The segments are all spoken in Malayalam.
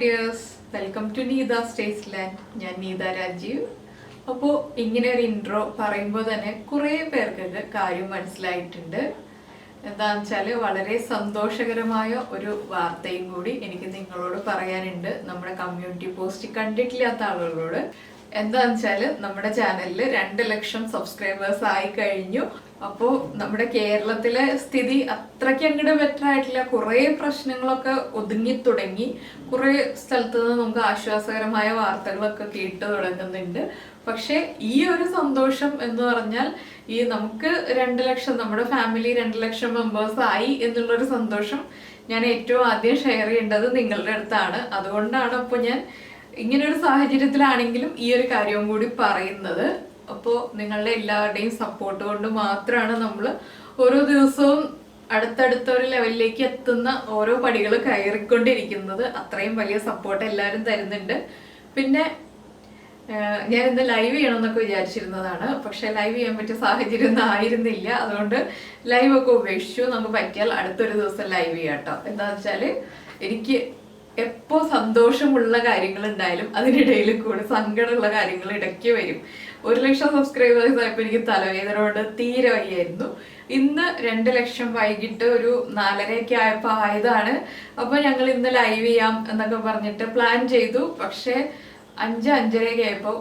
Dears, welcome to Neetha's taste land. ഞാൻ നീത രാജീവ്. അപ്പോൾ ഇങ്ങനെ ഒരു ഇൻട്രോ പറയുമ്പോൾ തന്നെ കുറേ പേർക്കൊക്കെ കാര്യം മനസ്സിലായിട്ടുണ്ട്. എന്താണെന്ന് വെച്ചാൽ വളരെ സന്തോഷകരമായ ഒരു വാർത്തയും കൂടി എനിക്ക് നിങ്ങളോട് പറയാനുണ്ട്, നമ്മുടെ കമ്മ്യൂണിറ്റി പോസ്റ്റ് കണ്ടിട്ടില്ലാത്ത ആളുകളോട്. എന്താണെന്ന് വെച്ചാൽ നമ്മുടെ ചാനലിൽ 2 ലക്ഷം സബ്സ്ക്രൈബേഴ്സ് ആയി കഴിഞ്ഞു. അപ്പോൾ നമ്മുടെ കേരളത്തിലെ സ്ഥിതി അത്രയ്ക്ക് അങ്ങോട്ട് ബെറ്റർ ആയിട്ടില്ല. കുറേ പ്രശ്നങ്ങളൊക്കെ ഒതുങ്ങി തുടങ്ങി. കുറേ സ്ഥലത്ത് നിന്ന് നമുക്ക് ആശ്വാസകരമായ വാർത്തകളൊക്കെ കേട്ടു തുടങ്ങുന്നുണ്ട്. പക്ഷെ ഈ ഒരു സന്തോഷം എന്ന് പറഞ്ഞാൽ ഈ നമുക്ക് 2 ലക്ഷം, നമ്മുടെ ഫാമിലി 2 ലക്ഷം മെമ്പേഴ്സ് ആയി എന്നുള്ളൊരു സന്തോഷം ഞാൻ ഏറ്റവും ആദ്യം ഷെയർ ചെയ്യേണ്ടത് നിങ്ങളുടെ അടുത്താണ്. അതുകൊണ്ടാണ് അപ്പോൾ ഞാൻ ഇങ്ങനെ ഒരു സാഹചര്യത്തിലാണെങ്കിലും ഈ ഒരു കാര്യവും കൂടി പറയുന്നത്. അപ്പോൾ നിങ്ങളുടെ എല്ലാവരുടെയും സപ്പോർട്ട് കൊണ്ട് മാത്രമാണ് നമ്മൾ ഓരോ ദിവസവും അടുത്തടുത്ത ഒരു ലെവലിലേക്ക് എത്തുന്ന ഓരോ പടികൾ കയറിക്കൊണ്ടിരിക്കുന്നത്. അത്രയും വലിയ സപ്പോർട്ട് എല്ലാവരും തരുന്നുണ്ട്. പിന്നെ ഞാൻ ഇന്ന് ലൈവ് ചെയ്യണമെന്നൊക്കെ വിചാരിച്ചിരുന്നതാണ്, പക്ഷെ ലൈവ് ചെയ്യാൻ പറ്റിയ സാഹചര്യം ഒന്നും ആയിരുന്നില്ല. അതുകൊണ്ട് ലൈവ് ഒക്കെ ഉപേക്ഷിച്ചു. നമുക്ക് പറ്റിയാൽ അടുത്തൊരു ദിവസം ലൈവ് ചെയ്യാം കേട്ടോ. എന്താണെന്ന് വെച്ചാൽ എനിക്ക് എപ്പോൾ സന്തോഷമുള്ള കാര്യങ്ങൾ ഉണ്ടായാലും അതിനിടയിൽ കൂടെ സങ്കടമുള്ള കാര്യങ്ങൾ ഇടയ്ക്ക് വരും. 1 ലക്ഷം സബ്സ്ക്രൈബേഴ്സ് ആയപ്പോൾ എനിക്ക് തലവേദന കൊണ്ട് തീരെ വയ്യായിരുന്നു. ഇന്ന് 2 ലക്ഷം വൈകിട്ട് ഒരു 4:30 ആയപ്പോൾ ആയതാണ്. അപ്പോൾ ഞങ്ങൾ ഇന്ന് ലൈവ് ചെയ്യാം എന്നൊക്കെ പറഞ്ഞിട്ട് പ്ലാൻ ചെയ്തു. പക്ഷെ 5:30 ആയപ്പോൾ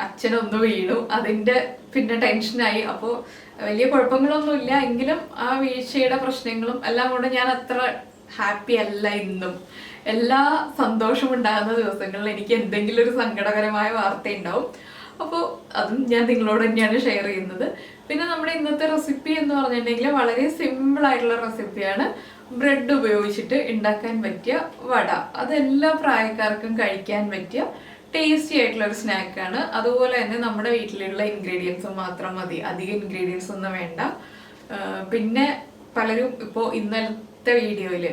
അച്ഛനൊന്ന് വീണു. അതിൻ്റെ പിന്നെ ടെൻഷനായി. അപ്പോൾ വലിയ കുഴപ്പങ്ങളൊന്നുമില്ല, എങ്കിലും ആ വീഴ്ചയുടെ പ്രശ്നങ്ങളും എല്ലാം കൊണ്ട് ഞാൻ അത്ര ഹാപ്പി അല്ല. ഇന്നും എല്ലാ സന്തോഷമുണ്ടാകുന്ന ദിവസങ്ങളിൽ എനിക്ക് എന്തെങ്കിലും ഒരു സങ്കടകരമായ വാർത്ത ഉണ്ടാവും. അപ്പോൾ അതും ഞാൻ നിങ്ങളോട് തന്നെയാണ് ഷെയർ ചെയ്യുന്നത്. പിന്നെ നമ്മുടെ ഇന്നത്തെ റെസിപ്പി എന്ന് പറഞ്ഞിട്ടുണ്ടെങ്കിൽ വളരെ സിമ്പിൾ ആയിട്ടുള്ള റെസിപ്പിയാണ്. ബ്രെഡ് ഉപയോഗിച്ചിട്ട് ഉണ്ടാക്കാൻ പറ്റിയ വട. അതെല്ലാ പ്രായക്കാർക്കും കഴിക്കാൻ പറ്റിയ ടേസ്റ്റി ആയിട്ടുള്ള ഒരു സ്നാക്കാണ്. അതുപോലെ തന്നെ നമ്മുടെ വീട്ടിലുള്ള ഇൻഗ്രീഡിയൻസ് മാത്രം മതി, അധികം ഇൻഗ്രീഡിയൻസ് ഒന്നും വേണ്ട. പിന്നെ പലരും ഇപ്പോൾ ഇന്നലത്തെ വീഡിയോയിൽ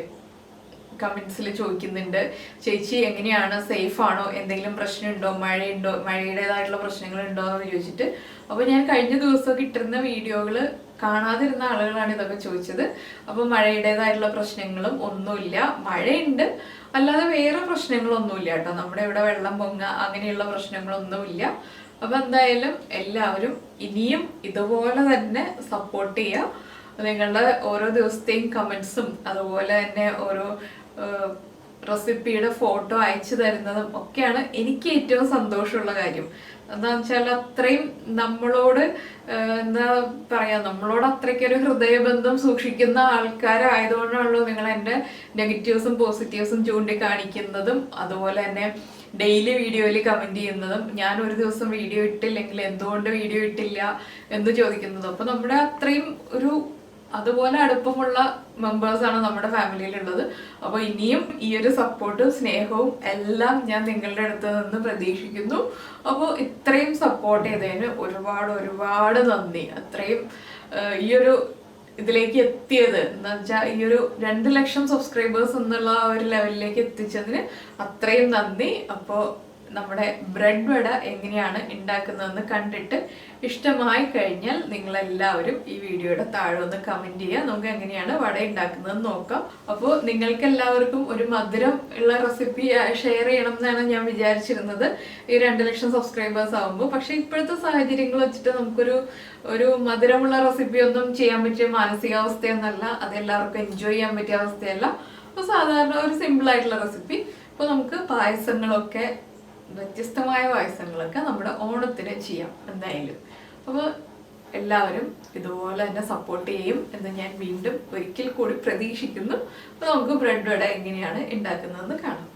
കമൻസിൽ ചോദിക്കുന്നുണ്ട്, ചേച്ചി എങ്ങനെയാണ്, സേഫ് ആണോ, എന്തെങ്കിലും പ്രശ്നമുണ്ടോ, മഴയുടേതായിട്ടുള്ള പ്രശ്നങ്ങളുണ്ടോ എന്ന് ചോദിച്ചിട്ട്. അപ്പോൾ ഞാൻ കഴിഞ്ഞ ദിവസമൊക്കെ ഇട്ടിരുന്ന വീഡിയോകൾ കാണാതിരുന്ന ആളുകളാണ് ഇതൊക്കെ ചോദിച്ചത്. അപ്പോൾ മഴയുടേതായിട്ടുള്ള പ്രശ്നങ്ങളും ഒന്നുമില്ല. മഴയുണ്ട്, അല്ലാതെ വേറെ പ്രശ്നങ്ങളൊന്നുമില്ല കേട്ടോ. നമ്മുടെ ഇവിടെ വെള്ളം പൊങ്ങ അങ്ങനെയുള്ള പ്രശ്നങ്ങളൊന്നുമില്ല. അപ്പോൾ എന്തായാലും എല്ലാവരും ഇനിയും ഇതുപോലെ തന്നെ സപ്പോർട്ട് ചെയ്യുക. നിങ്ങളുടെ ഓരോ ദിവസത്തെയും കമൻസും അതുപോലെ തന്നെ ഓരോ റെസിപ്പിയുടെ ഫോട്ടോ അയച്ചു തരുന്നതും ഒക്കെയാണ് എനിക്ക് ഏറ്റവും സന്തോഷമുള്ള കാര്യം. എന്താണെന്ന് വെച്ചാൽ അത്രയും നമ്മളോട് എന്താ പറയാ, നമ്മളോട് അത്രയ്ക്കൊരു ഹൃദയബന്ധം സൂക്ഷിക്കുന്ന ആൾക്കാരായതുകൊണ്ടാണല്ലോ നിങ്ങൾ എൻ്റെ നെഗറ്റീവ്സും പോസിറ്റീവ്സും ചൂണ്ടിക്കാണിക്കുന്നതും അതുപോലെ തന്നെ ഡെയിലി വീഡിയോയിൽ കമൻറ്റ് ചെയ്യുന്നതും ഞാൻ ഒരു ദിവസം വീഡിയോ ഇട്ടില്ലെങ്കിൽ എന്തുകൊണ്ട് വീഡിയോ ഇട്ടില്ല എന്ന് ചോദിക്കുന്നതും. അപ്പോൾ നമ്മുടെ അത്രയും ഒരു അതുപോലെ അടുപ്പമുള്ള മെമ്പേഴ്സാണ് നമ്മുടെ ഫാമിലിയിലുള്ളത്. അപ്പോൾ ഇനിയും ഈ ഒരു സപ്പോർട്ടും സ്നേഹവും എല്ലാം ഞാൻ നിങ്ങളുടെ അടുത്ത് നിന്ന് പ്രതീക്ഷിക്കുന്നു. അപ്പോൾ ഇത്രയും സപ്പോർട്ട് ചെയ്തതിന് ഒരുപാട് നന്ദി. അത്രയും ഈ ഒരു ഇതിലേക്ക് എത്തിയത് എന്ന് വെച്ചാൽ ഈ ഒരു 2 ലക്ഷം സബ്സ്ക്രൈബേഴ്സ് എന്നുള്ള ആ ഒരു ലെവലിലേക്ക് എത്തിച്ചതിന് അത്രയും നന്ദി. അപ്പോൾ നമ്മുടെ ബ്രെഡ് വട എങ്ങനെയാണ് ഉണ്ടാക്കുന്നതെന്ന് കണ്ടിട്ട് ഇഷ്ടമായി കഴിഞ്ഞാൽ നിങ്ങളെല്ലാവരും ഈ വീഡിയോയുടെ താഴെ ഒന്ന് കമൻറ്റ് ചെയ്യുക. നമുക്ക് എങ്ങനെയാണ് വട ഉണ്ടാക്കുന്നതെന്ന് നോക്കാം. അപ്പോൾ നിങ്ങൾക്ക് എല്ലാവർക്കും ഒരു മധുരം ഉള്ള റെസിപ്പി ഷെയർ ചെയ്യണം എന്നാണ് ഞാൻ വിചാരിച്ചിരുന്നത് ഈ 2 ലക്ഷം സബ്സ്ക്രൈബേഴ്സ് ആകുമ്പോൾ. പക്ഷെ ഇപ്പോഴത്തെ സാഹചര്യങ്ങൾ വെച്ചിട്ട് നമുക്കൊരു മധുരമുള്ള റെസിപ്പി ഒന്നും ചെയ്യാൻ പറ്റിയ മാനസികാവസ്ഥയൊന്നല്ല, അതെല്ലാവർക്കും എൻജോയ് ചെയ്യാൻ പറ്റിയ അവസ്ഥയല്ല. അപ്പോൾ സാധാരണ ഒരു സിമ്പിൾ ആയിട്ടുള്ള റെസിപ്പി. ഇപ്പോൾ നമുക്ക് പായസങ്ങളൊക്കെ, വ്യത്യസ്തമായ പായസങ്ങളൊക്കെ നമ്മുടെ ഓണത്തിന് ചെയ്യാം എന്തായാലും. അപ്പോൾ എല്ലാവരും ഇതുപോലെ തന്നെ സപ്പോർട്ട് ചെയ്യും എന്ന് ഞാൻ വീണ്ടും ഒരിക്കൽ കൂടി പ്രതീക്ഷിക്കുന്നു. അപ്പോൾ നമുക്ക് ബ്രെഡ് വട എങ്ങനെയാണ് ഉണ്ടാക്കുന്നതെന്ന് കാണാം.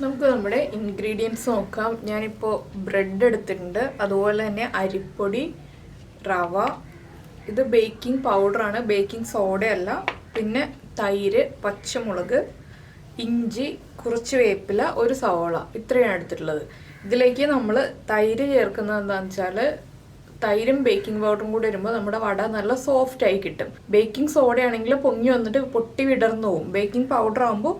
നമുക്ക് നമ്മുടെ ഇൻഗ്രീഡിയൻസ് നോക്കാം. ഞാനിപ്പോൾ ബ്രെഡ് എടുത്തിട്ടുണ്ട്, അതുപോലെ തന്നെ അരിപ്പൊടി, റവ, ഇത് ബേക്കിംഗ് പൗഡറാണ്, ബേക്കിംഗ് സോഡയല്ല. പിന്നെ തൈര്, പച്ചമുളക്, ഇഞ്ചി, കുറച്ച് വേപ്പില, ഒരു സവോള, ഇത്രയാണ് എടുത്തിട്ടുള്ളത്. ഇതിലേക്ക് നമ്മൾ തൈര് ചേർക്കുന്നത് എന്താണെന്ന് വെച്ചാൽ തൈരും ബേക്കിംഗ് പൗഡറും കൂടി വരുമ്പോൾ നമ്മുടെ വട നല്ല സോഫ്റ്റ് ആയി കിട്ടും. ബേക്കിംഗ് സോഡയാണെങ്കിൽ പൊങ്ങി വന്നിട്ട് പൊട്ടി വിടർന്നു പോകും. ബേക്കിംഗ് പൗഡർ ആകുമ്പോൾ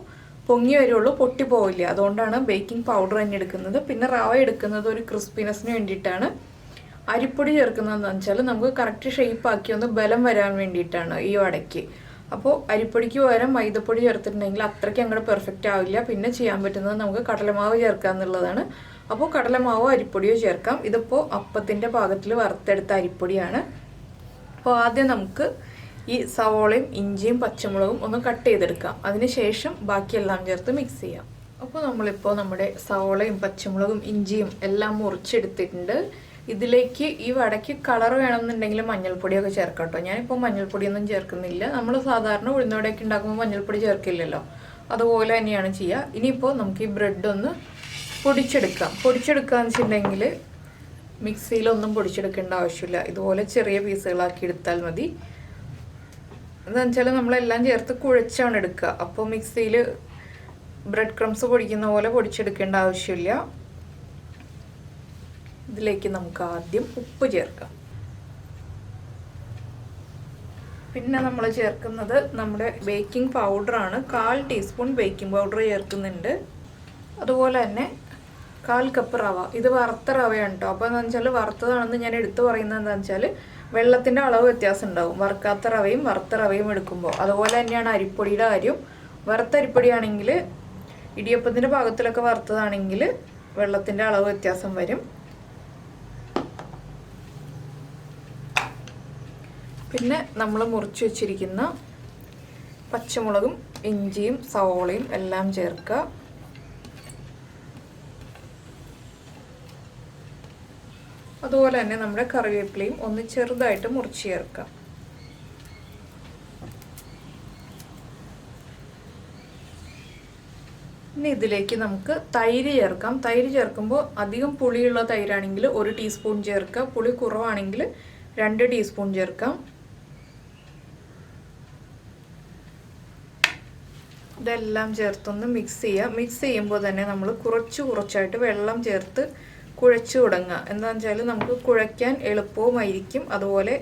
പൊങ്ങി വരുള്ളൂ, പൊട്ടി പോവില്ല. അതുകൊണ്ടാണ് ബേക്കിംഗ് പൗഡർ തന്നെ എടുക്കുന്നത്. പിന്നെ റവ എടുക്കുന്നത് ഒരു ക്രിസ്പിനെസ്സിന് വേണ്ടിയിട്ടാണ്. അരിപ്പൊടി ചേർക്കുന്നത് എന്താണെന്ന് വെച്ചാൽ നമുക്ക് കറക്റ്റ് ഷേപ്പ് ആക്കി ഒന്ന് ബലം വരാൻ വേണ്ടിയിട്ടാണ് ഈ വടയ്ക്ക്. അപ്പോൾ അരിപ്പൊടിക്ക് പകരം മൈദപ്പൊടി ചേർത്തിട്ടുണ്ടെങ്കിൽ അത്രയ്ക്ക് അങ്ങോട്ട് പെർഫെക്റ്റ് ആവില്ല. പിന്നെ ചെയ്യാൻ പറ്റുന്നത് നമുക്ക് കടലമാവ് ചേർക്കുക എന്നുള്ളതാണ്. അപ്പോൾ കടലമാവോ അരിപ്പൊടിയോ ചേർക്കാം. ഇതിപ്പോൾ അപ്പത്തിൻ്റെ പാകത്തിൽ വറുത്തെടുത്ത അരിപ്പൊടിയാണ്. അപ്പോൾ ആദ്യം നമുക്ക് ഈ സവോളയും ഇഞ്ചിയും പച്ചമുളകും ഒന്ന് കട്ട് ചെയ്തെടുക്കാം. അതിനുശേഷം ബാക്കിയെല്ലാം ചേർത്ത് മിക്സ് ചെയ്യാം. അപ്പോൾ നമ്മളിപ്പോൾ നമ്മുടെ സവോളയും പച്ചമുളകും ഇഞ്ചിയും എല്ലാം മുറിച്ചെടുത്തിട്ടുണ്ട്. ഇതിലേക്ക് ഈ വടയ്ക്ക് കളർ വേണമെന്നുണ്ടെങ്കിൽ മഞ്ഞൾപ്പൊടിയൊക്കെ ചേർക്കാം കേട്ടോ. ഞാനിപ്പോൾ മഞ്ഞൾപ്പൊടിയൊന്നും ചേർക്കുന്നില്ല. നമ്മൾ സാധാരണ ഉഴുന്നവടയൊക്കെ ഉണ്ടാക്കുമ്പോൾ മഞ്ഞൾപ്പൊടി ചേർക്കില്ലല്ലോ, അതുപോലെ തന്നെയാണ് ചെയ്യുക. ഇനിയിപ്പോൾ നമുക്ക് ഈ ബ്രെഡ് ഒന്ന് പൊടിച്ചെടുക്കാം. പൊടിച്ചെടുക്കാന്ന് വെച്ചിട്ടുണ്ടെങ്കിൽ മിക്സിയിലൊന്നും പൊടിച്ചെടുക്കേണ്ട ആവശ്യമില്ല. ഇതുപോലെ ചെറിയ പീസുകളാക്കി എടുത്താൽ മതി. എന്താണെന്ന് വെച്ചാൽ നമ്മളെല്ലാം ചേർത്ത് കുഴച്ചാണ് എടുക്കുക. അപ്പോൾ മിക്സിയിൽ ബ്രെഡ് ക്രംസ് പൊടിക്കുന്ന പോലെ പൊടിച്ചെടുക്കേണ്ട ആവശ്യമില്ല. ഇതിലേക്ക് നമുക്ക് ആദ്യം ഉപ്പ് ചേർക്കാം. പിന്നെ നമ്മൾ ചേർക്കുന്നത് നമ്മുടെ ബേക്കിംഗ് പൗഡറാണ്. 1/4 ടീസ്പൂൺ ബേക്കിംഗ് പൗഡർ ചേർക്കുന്നുണ്ട്. അതുപോലെ തന്നെ 1/4 കപ്പ് റവ. ഇത് വറുത്ത റവയാണ് കേട്ടോ. അപ്പോൾ എന്താണെന്ന് വെച്ചാൽ വറുത്തതാണെന്ന് ഞാൻ എടുത്തു പറയുന്നത് എന്താണെന്ന് വെച്ചാൽ വെള്ളത്തിൻ്റെ അളവ് വ്യത്യാസം ഉണ്ടാവും വറുക്കാത്ത റവയും വറുത്ത റവയും എടുക്കുമ്പോൾ. അതുപോലെ തന്നെയാണ് അരിപ്പൊടിയുടെ കാര്യം. വറുത്ത അരിപ്പൊടിയാണെങ്കിൽ ഇടിയപ്പത്തിൻ്റെ പാകത്തിലൊക്കെ വറുത്തതാണെങ്കിൽ വെള്ളത്തിൻ്റെ അളവ് വ്യത്യാസം വരും. പിന്നെ നമ്മൾ മുറിച്ച് വെച്ചിരിക്കുന്ന പച്ചമുളകും ഇഞ്ചിയും സവോളയും എല്ലാം ചേർക്കുക. അതുപോലെ തന്നെ നമ്മുടെ കറിവേപ്പിലയും ഒന്ന് ചെറുതായിട്ട് മുറിച്ച് ചേർക്കാം. ഇനി ഇതിലേക്ക് നമുക്ക് തൈര് ചേർക്കാം. തൈര് ചേർക്കുമ്പോൾ അധികം പുളിയുള്ള തൈരാണെങ്കിൽ 1 ടീസ്പൂൺ ചേർക്കുക. പുളി കുറവാണെങ്കിൽ 2 ടീസ്പൂൺ ചേർക്കാം. ഇതെല്ലാം ചേർത്തൊന്ന് മിക്സ് ചെയ്യുക. മിക്സ് ചെയ്യുമ്പോൾ തന്നെ നമ്മൾ കുറച്ചായിട്ട് വെള്ളം ചേർത്ത് കുഴച്ച് തുടങ്ങുക. എന്താണെന്ന് വെച്ചാൽ നമുക്ക് കുഴയ്ക്കാൻ എളുപ്പവുമായിരിക്കും. അതുപോലെ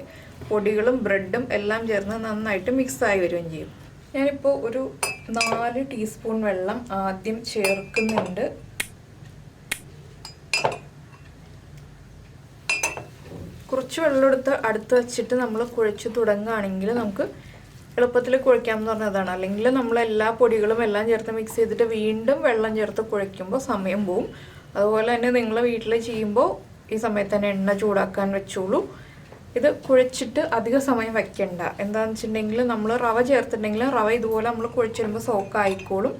പൊടികളും ബ്രെഡും എല്ലാം ചേർന്ന് നന്നായിട്ട് മിക്സായി വരികയും ചെയ്യും. ഞാനിപ്പോൾ ഒരു 4 ടീസ്പൂൺ വെള്ളം ആദ്യം ചേർക്കുന്നുണ്ട്. കുറച്ച് വെള്ളം എടുത്ത് അടുത്ത് വെച്ചിട്ട് നമ്മൾ കുഴച്ച് തുടങ്ങുകയാണെങ്കിൽ നമുക്ക് എളുപ്പത്തിൽ കുഴയ്ക്കാമെന്ന് പറഞ്ഞതാണ്. അല്ലെങ്കിൽ നമ്മൾ എല്ലാ പൊടികളും എല്ലാം ചേർത്ത് മിക്സ് ചെയ്തിട്ട് വീണ്ടും വെള്ളം ചേർത്ത് കുഴയ്ക്കുമ്പോൾ സമയം പോവും. അതുപോലെ തന്നെ നിങ്ങൾ വീട്ടിൽ ചെയ്യുമ്പോൾ ഈ സമയത്ത് തന്നെ എണ്ണ ചൂടാക്കാൻ വെച്ചോളൂ. ഇത് കുഴച്ചിട്ട് അധിക സമയം വയ്ക്കണ്ട. എന്താണെന്ന് വെച്ചിട്ടുണ്ടെങ്കിൽ നമ്മൾ റവ ചേർത്തിട്ടുണ്ടെങ്കിൽ റവ ഇതുപോലെ നമ്മൾ കുഴച്ച് വരുമ്പോൾ സോക്കായിക്കോളും.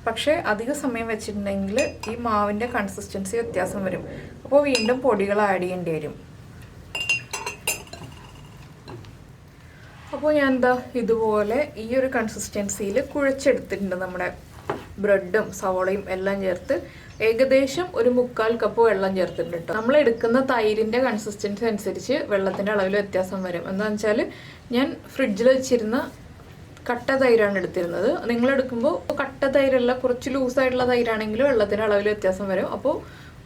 പക്ഷേ അധിക സമയം വെച്ചിട്ടുണ്ടെങ്കിൽ ഈ മാവിൻ്റെ കൺസിസ്റ്റൻസി വ്യത്യാസം വരും. അപ്പോൾ വീണ്ടും പൊടികൾ ആഡ് ചെയ്യേണ്ടി വരും. അപ്പോൾ ഞാൻ എന്താ ഇതുപോലെ ഈ ഒരു കൺസിസ്റ്റൻസിയിൽ കുഴച്ചെടുത്തിട്ടുണ്ട്. നമ്മുടെ ബ്രെഡും സവോളയും എല്ലാം ചേർത്ത് ഏകദേശം ഒരു 3/4 കപ്പ് വെള്ളം ചേർത്തിട്ടുണ്ട് കേട്ടോ. നമ്മൾ എടുക്കുന്ന തൈരിൻ്റെ കൺസിസ്റ്റൻസി അനുസരിച്ച് വെള്ളത്തിൻ്റെ അളവിൽ വ്യത്യാസം വരും. എന്താണെന്ന് വെച്ചാൽ ഞാൻ ഫ്രിഡ്ജിൽ വെച്ചിരുന്ന കട്ട തൈരാണ് എടുത്തിരുന്നത്. നിങ്ങളെടുക്കുമ്പോൾ കട്ട തൈരല്ല, കുറച്ച് ലൂസായിട്ടുള്ള തൈരാണെങ്കിൽ വെള്ളത്തിൻ്റെ അളവിൽ വ്യത്യാസം വരും. അപ്പോൾ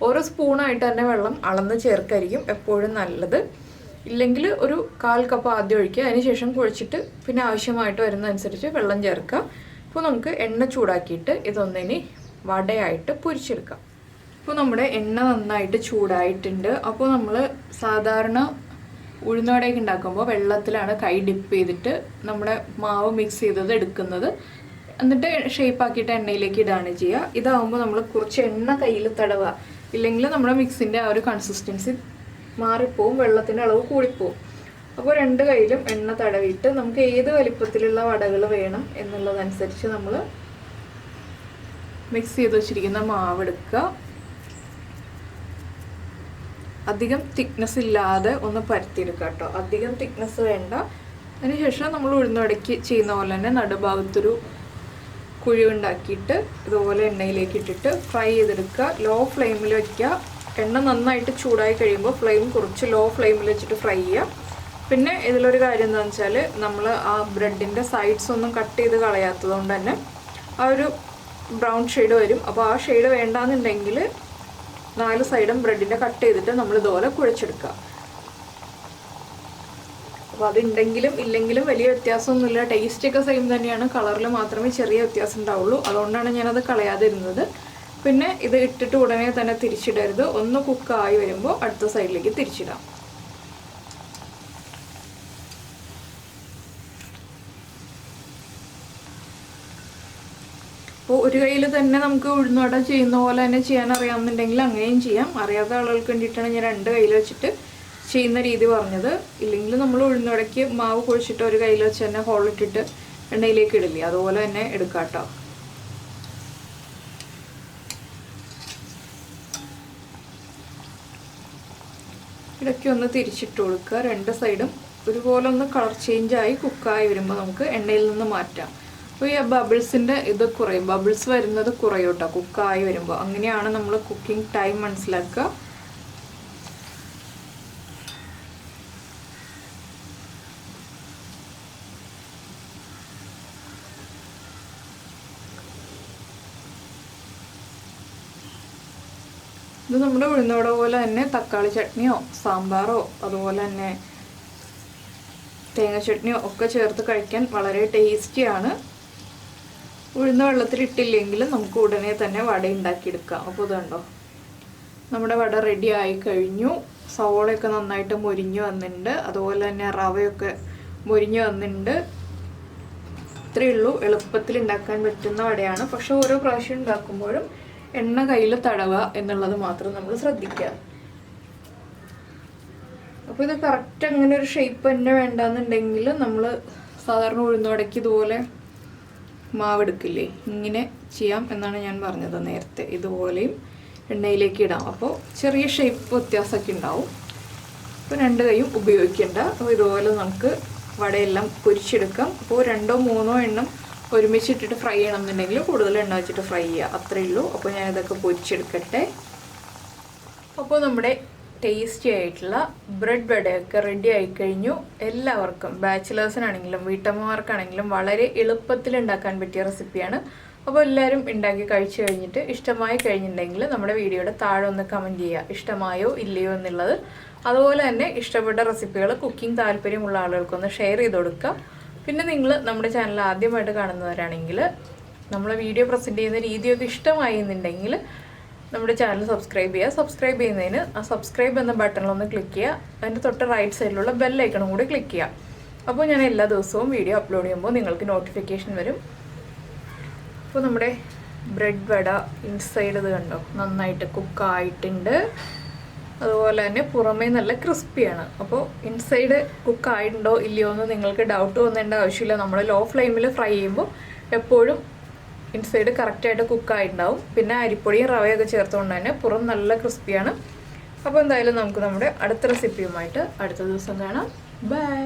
ഓരോ സ്പൂണായിട്ട് തന്നെ വെള്ളം അളന്ന് ചേർക്കായിരിക്കും എപ്പോഴും നല്ലത്. ഇല്ലെങ്കിൽ ഒരു 1/4 കപ്പ് ആദ്യം ഒഴിക്കുക. അതിനുശേഷം കുഴച്ചിട്ട് പിന്നെ ആവശ്യമായിട്ട് വരുന്നതനുസരിച്ച് വെള്ളം ചേർക്കുക. ഇപ്പോൾ നമുക്ക് എണ്ണ ചൂടാക്കിയിട്ട് ഇതൊന്നിനി വടയായിട്ട് പൊരിച്ചെടുക്കാം. ഇപ്പോൾ നമ്മുടെ എണ്ണ നന്നായിട്ട് ചൂടായിട്ടുണ്ട്. അപ്പോൾ നമ്മൾ സാധാരണ ഉഴുന്നുവടയൊക്കെ ഉണ്ടാക്കുമ്പോൾ വെള്ളത്തിലാണ് കൈ ഡിപ്പ് ചെയ്തിട്ട് നമ്മുടെ മാവ് മിക്സ് ചെയ്തത് എടുക്കുന്നത്. എന്നിട്ട് ഷേപ്പാക്കിയിട്ട് എണ്ണയിലേക്ക് ഇടാണ് ചെയ്യുക. ഇതാകുമ്പോൾ നമ്മൾ കുറച്ച് എണ്ണ കയ്യിൽ തടവുക. ഇല്ലെങ്കിൽ നമ്മുടെ മിക്സിൻ്റെ ആ ഒരു കൺസിസ്റ്റൻസി മാറിപ്പോവും, വെള്ളത്തിൻ്റെ അളവ് കൂടിപ്പോവും. അപ്പോൾ 2 കൈയിലും എണ്ണ തടവിയിട്ട് നമുക്ക് ഏത് വലിപ്പത്തിലുള്ള വടകൾ വേണം എന്നുള്ളതനുസരിച്ച് നമ്മൾ മിക്സ് ചെയ്ത് വെച്ചിരിക്കുന്ന മാവ് എടുക്കുക. അധികം തിക്നെസ് ഇല്ലാതെ ഒന്ന് പരത്തിയെടുക്കുക കേട്ടോ. അധികം തിക്നെസ് വേണ്ട. അതിനുശേഷം നമ്മൾ ഉഴുന്നുവടയ്ക്ക് ചെയ്യുന്ന പോലെ തന്നെ നടുഭാഗത്തൊരു കുഴിവുണ്ടാക്കിയിട്ട് ഇതുപോലെ എണ്ണയിലേക്ക് ഇട്ടിട്ട് ഫ്രൈ ചെയ്തെടുക്കുക. ലോ ഫ്ലെയിമിൽ വയ്ക്കുക. എണ്ണ നന്നായിട്ട് ചൂടായി കഴിയുമ്പോൾ ഫ്ലെയിം കുറച്ച് ലോ ഫ്ലെയിമിൽ വെച്ചിട്ട് ഫ്രൈ ചെയ്യുക. പിന്നെ ഇതിലൊരു കാര്യം എന്താണെന്ന് വെച്ചാൽ നമ്മൾ ആ ബ്രെഡിൻ്റെ സൈഡ്സ് ഒന്നും കട്ട് ചെയ്ത് കളയാത്തത് കൊണ്ട് തന്നെ ആ ഒരു ബ്രൗൺ ഷെയ്ഡ് വരും. അപ്പോൾ ആ ഷെയ്ഡ് വേണ്ടാന്നുണ്ടെങ്കിൽ 4 സൈഡും ബ്രെഡിൻ്റെ കട്ട് ചെയ്തിട്ട് നമ്മൾ ഇതുപോലെ കുഴച്ചെടുക്കുക. അപ്പോൾ അതുണ്ടെങ്കിലും ഇല്ലെങ്കിലും വലിയ വ്യത്യാസമൊന്നുമില്ല. ടേസ്റ്റൊക്കെ സെയിം തന്നെയാണ്. കളറിൽ മാത്രമേ ചെറിയ വ്യത്യാസം ഉണ്ടാവുള്ളൂ. അതുകൊണ്ടാണ് ഞാനത് കളയാതിരുന്നത്. പിന്നെ ഇത് ഇട്ടിട്ട് ഉടനെ തന്നെ തിരിച്ചിടരുത്. ഒന്ന് കുക്കായി വരുമ്പോൾ അടുത്ത സൈഡിലേക്ക് തിരിച്ചിടാം. അപ്പോൾ ഒരു കയ്യിൽ തന്നെ നമുക്ക് ഉഴുന്നുവട ചെയ്യുന്ന പോലെ തന്നെ ചെയ്യാൻ അറിയാമെന്നുണ്ടെങ്കിൽ അങ്ങനെയും ചെയ്യാം. അറിയാത്ത ആളുകൾക്ക് വേണ്ടിയിട്ടാണ് ഞാൻ 2 കയ്യിൽ വെച്ചിട്ട് ചെയ്യുന്ന രീതി പറഞ്ഞത്. ഇല്ലെങ്കിൽ നമ്മൾ ഉഴുന്നുവടയ്ക്ക് മാവ് കുഴിച്ചിട്ട് ഒരു കയ്യിൽ വെച്ച് തന്നെ ഹോളിട്ടിട്ട് എണ്ണയിലേക്ക് ഇടില്ലേ, അതുപോലെ തന്നെ എടുക്കാം കേട്ടോ. ഇടയ്ക്ക് ഒന്ന് തിരിച്ചിട്ട് കൊടുക്കുക. 2 സൈഡും ഒരുപോലെ ഒന്ന് കളർ ചേഞ്ചായി കുക്കായി വരുമ്പോൾ നമുക്ക് എണ്ണയിൽ നിന്ന് മാറ്റാം. അപ്പോൾ ഈ ബബിൾസിൻ്റെ ഇത് കുറയും, ബബിൾസ് വരുന്നത് കുറയും കേട്ടോ കുക്കായി വരുമ്പോൾ. അങ്ങനെയാണ് നമ്മൾ കുക്കിംഗ് ടൈം മനസ്സിലാക്കുക. ഇത് നമ്മുടെ ഉഴുന്നോട പോലെ തന്നെ തക്കാളി ചട്നിയോ സാമ്പാറോ അതുപോലെ തന്നെ തേങ്ങ ചട്നിയോ ഒക്കെ ചേർത്ത് കഴിക്കാൻ വളരെ ടേസ്റ്റിയാണ്. ഉഴുന്ന വെള്ളത്തിലിട്ടില്ലെങ്കിൽ നമുക്ക് ഉടനെ തന്നെ വട ഉണ്ടാക്കിയെടുക്കാം. അപ്പോൾ ഇതുണ്ടോ, നമ്മുടെ വട റെഡി ആയി കഴിഞ്ഞു. സവോളയൊക്കെ നന്നായിട്ട് മൊരിഞ്ഞു വന്നിട്ടുണ്ട്, അതുപോലെ തന്നെ റവയൊക്കെ മൊരിഞ്ഞു വന്നിട്ടുണ്ട്. ഇത്രയേ ഉള്ളൂ, എളുപ്പത്തിൽ ഉണ്ടാക്കാൻ പറ്റുന്ന വടയാണ്. പക്ഷെ ഓരോ പ്രാവശ്യം ഉണ്ടാക്കുമ്പോഴും എണ്ണ കയ്യിൽ തടവുക എന്നുള്ളത് മാത്രം നമ്മൾ ശ്രദ്ധിക്കുക. അപ്പോൾ ഇത് കറക്റ്റ് അങ്ങനെ ഒരു ഷേപ്പ് തന്നെ വേണ്ടാന്നുണ്ടെങ്കിൽ നമ്മൾ സാധാരണ ഉഴുന്നുവടയ്ക്ക് ഇതുപോലെ മാവെടുക്കില്ലേ, ഇങ്ങനെ ചെയ്യാം എന്നാണ് ഞാൻ പറഞ്ഞത് നേരത്തെ. ഇതുപോലെയും എണ്ണയിലേക്ക് ഇടാം. അപ്പോൾ ചെറിയ ഷേപ്പ് വ്യത്യാസമൊക്കെ ഉണ്ടാവും. അപ്പോൾ 2 കൈയും ഉപയോഗിക്കേണ്ട. അപ്പോൾ ഇതുപോലെ നമുക്ക് വടയെല്ലാം പൊരിച്ചെടുക്കാം. അപ്പോൾ 2 or 3 എണ്ണം ഒരുമിച്ചിട്ടിട്ട് ഫ്രൈ ചെയ്യണമെന്നുണ്ടെങ്കിൽ കൂടുതൽ എണ്ണ വെച്ചിട്ട് ഫ്രൈ ചെയ്യുക, അത്രയേ ഉള്ളൂ. അപ്പോൾ ഞാനിതൊക്കെ പൊരിച്ചെടുക്കട്ടെ. അപ്പോൾ നമ്മുടെ ടേസ്റ്റി ആയിട്ടുള്ള ബ്രെഡ് വടയൊക്കെ റെഡി ആയിക്കഴിഞ്ഞു. എല്ലാവർക്കും, ബാച്ചിലേഴ്സിനാണെങ്കിലും വീട്ടമ്മമാർക്കാണെങ്കിലും വളരെ എളുപ്പത്തിൽ ഉണ്ടാക്കാൻ പറ്റിയ റെസിപ്പിയാണ്. അപ്പോൾ എല്ലാവരും ഉണ്ടാക്കി കഴിച്ചു കഴിഞ്ഞിട്ട് ഇഷ്ടമായി കഴിഞ്ഞിട്ടുണ്ടെങ്കിൽ നമ്മുടെ വീഡിയോയുടെ താഴെ ഒന്ന് കമൻറ്റ് ചെയ്യുക, ഇഷ്ടമായോ ഇല്ലയോ എന്നുള്ളത്. അതുപോലെ തന്നെ ഇഷ്ടപ്പെട്ട റെസിപ്പികൾ കുക്കിംഗ് താല്പര്യമുള്ള ആളുകൾക്കൊന്ന് ഷെയർ ചെയ്ത് കൊടുക്കുക. പിന്നെ നിങ്ങൾ നമ്മുടെ ചാനൽ ആദ്യമായിട്ട് കാണുന്നവരാണെങ്കിൽ നമ്മൾ വീഡിയോ പ്രസൻറ്റ് ചെയ്യുന്ന രീതിയൊക്കെ ഇഷ്ടമായി എന്നുണ്ടെങ്കിൽ നമ്മുടെ ചാനൽ സബ്സ്ക്രൈബ് ചെയ്യുക. സബ്സ്ക്രൈബ് ചെയ്യുന്നതിന് ആ സബ്സ്ക്രൈബ് എന്ന ബട്ടണിലൊന്ന് ക്ലിക്ക് ചെയ്യുക. അതിൻ്റെ തൊട്ട് റൈറ്റ് സൈഡിലുള്ള ബെല്ലൈക്കണും കൂടി ക്ലിക്ക് ചെയ്യുക. അപ്പോൾ ഞാൻ എല്ലാ ദിവസവും വീഡിയോ അപ്ലോഡ് ചെയ്യുമ്പോൾ നിങ്ങൾക്ക് നോട്ടിഫിക്കേഷൻ വരും. അപ്പോൾ നമ്മുടെ ബ്രെഡ് വട ഇൻസൈഡ് ഇത് കണ്ടോ നന്നായിട്ട് കുക്കായിട്ടുണ്ട്. അതുപോലെ തന്നെ പുറമേ നല്ല ക്രിസ്പിയാണ്. അപ്പോൾ ഇൻസൈഡ് കുക്കായിട്ടുണ്ടോ ഇല്ലയോ എന്ന് നിങ്ങൾക്ക് ഡൗട്ട് തോന്നേണ്ട ആവശ്യമില്ല. നമ്മൾ ലോ ഫ്ലെയിമിൽ ഫ്രൈ ചെയ്യുമ്പോൾ എപ്പോഴും ഇൻസൈഡ് കറക്റ്റായിട്ട് കുക്കായിട്ടുണ്ടാവും. പിന്നെ അരിപ്പൊടിയും റവയൊക്കെ ചേർത്തുകൊണ്ട് തന്നെ പുറം നല്ല ക്രിസ്പിയാണ്. അപ്പോൾ എന്തായാലും നമുക്ക് നമ്മുടെ അടുത്ത റെസിപ്പിയുമായിട്ട് അടുത്ത ദിവസം കാണാം. ബൈ.